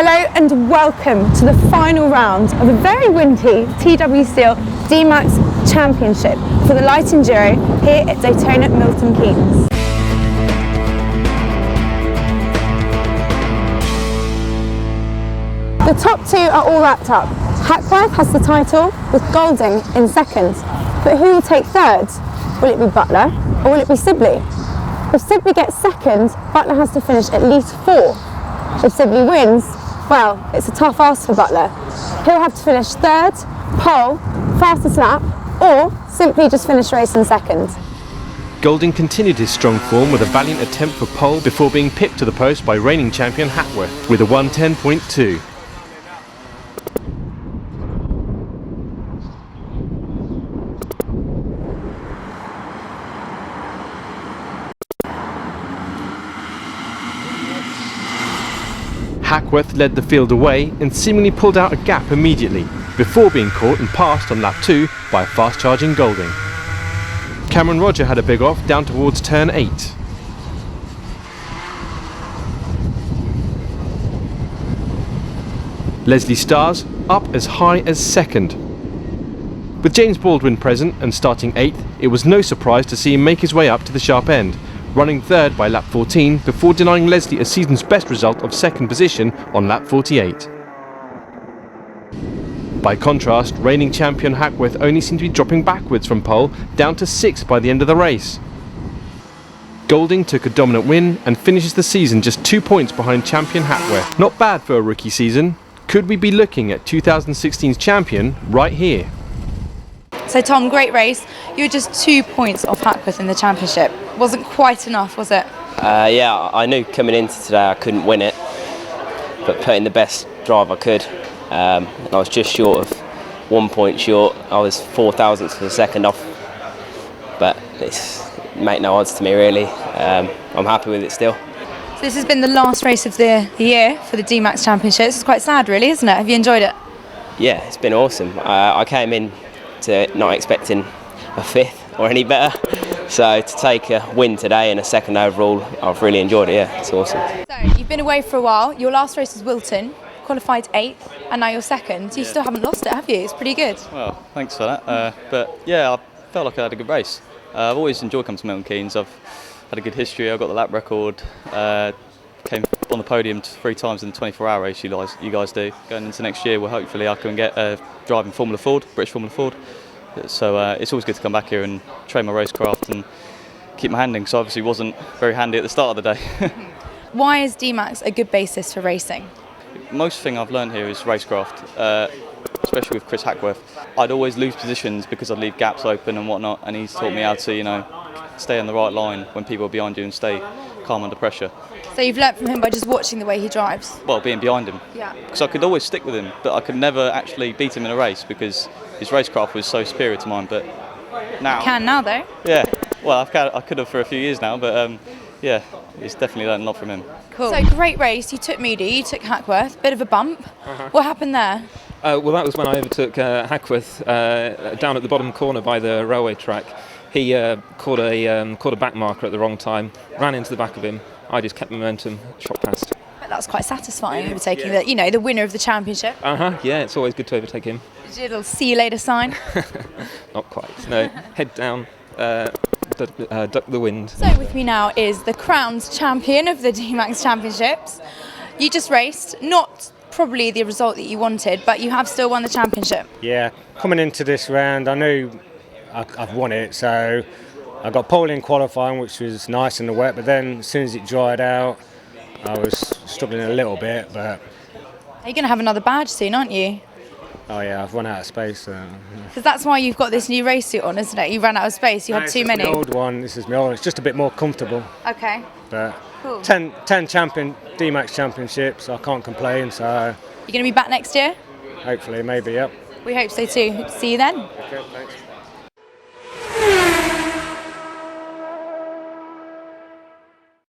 Hello and welcome to the final round of a very windy TW Steel DMAX Championship for the Light Enduro here at Daytona Milton Keynes. The top two are all wrapped up. Hackworth has the title with Golding in second, but who will take third? Will it be Butler or will it be Sibley? If Sibley gets second, Butler has to finish at least fourth. If Sibley wins, well, it's a tough ask for Butler. He'll have to finish third, pole, fastest lap, or simply just finish race in second. Golding continued his strong form with a valiant attempt for pole before being pipped to the post by reigning champion Hackworth with a 1:10.2. Hackworth led the field away and seemingly pulled out a gap immediately, before being caught and passed on lap 2 by a fast-charging Golding. Cameron Roger had a big off down towards turn 8. Leslie Stars up as high as second. With James Baldwin present and starting 8th, it was no surprise to see him make his way up to the sharp end, running third by lap 14 before denying Leslie a season's best result of second position on lap 48. By contrast, reigning champion Hackworth only seemed to be dropping backwards from pole down to 6th by the end of the race. Golding took a dominant win and finishes the season just 2 points behind champion Hackworth. Not bad for a rookie season. Could we be looking at 2016's champion right here? So Tom, great race. You were just 2 points off Hackworth in the championship. Wasn't quite enough, was it? Yeah, I knew coming into today I couldn't win it, but put in the best drive I could. And I was just short of 1 point short. I was 0.004 of a second off, but it's make no odds to me really. I'm happy with it still. So this has been the last race of the year for the DMAX Championships. It's quite sad really, isn't it? Have you enjoyed it? Yeah, it's been awesome. I came in to not expecting a 5th or any better, so to take a win today and a 2nd overall, I've really enjoyed it. Yeah, it's awesome. So you've been away for a while. Your last race was Wilton, qualified 8th, and now you're 2nd. You still haven't lost it, have you? It's pretty good. Well, thanks for that. But yeah, I felt like I had a good race. I've always enjoyed coming to Milton Keynes. I've had a good history. I've got the lap record. Came on the podium 3 times in the 24-hour race you guys do. Going into next year, well, hopefully I can get driving Formula Ford, British Formula Ford. So it's always good to come back here and train my racecraft and keep my handling. So obviously wasn't very handy at the start of the day. Why is DMAX a good basis for racing? Most thing I've learned here is racecraft, especially with Chris Hackworth. I'd always lose positions because I'd leave gaps open and whatnot, and he's taught me how to, stay on the right line when people are behind you and stay calm under pressure. So you've learnt from him by just watching the way he drives? Well, being behind him. Yeah. Because I could always stick with him, but I could never actually beat him in a race because his racecraft was so superior to mine. But now... You can now, though. Yeah. Well, I could have for a few years now, but yeah, it's definitely learned a lot from him. Cool. So great race. You took Moody, you took Hackworth, bit of a bump. What happened there? Well, that was when I overtook Hackworth down at the bottom corner by the railway track. He caught a back marker at the wrong time, ran into the back of him. I just kept momentum, shot past. But that's quite satisfying, overtaking the winner of the championship. Yeah, it's always good to overtake him. Did you do a little see you later sign? Not quite. No, head down, duck the wind. So with me now is the crowned champion of the DMAX Championships. You just raced, not probably the result that you wanted, but you have still won the championship. Yeah, coming into this round, I knew I've won it, so I got pole in qualifying, which was nice in the wet, but then as soon as it dried out, I was struggling a little bit. But you're going to have another badge soon, aren't you? Oh yeah, I've run out of space. Because that's why you've got this new race suit on, isn't it? You ran out of space, you had too many. This is my old one, this is my old. It's just a bit more comfortable. Okay. But cool. 10 DMAX championships, I can't complain. So you're going to be back next year? Hopefully, maybe, yep. We hope so too. See you then. Okay, thanks.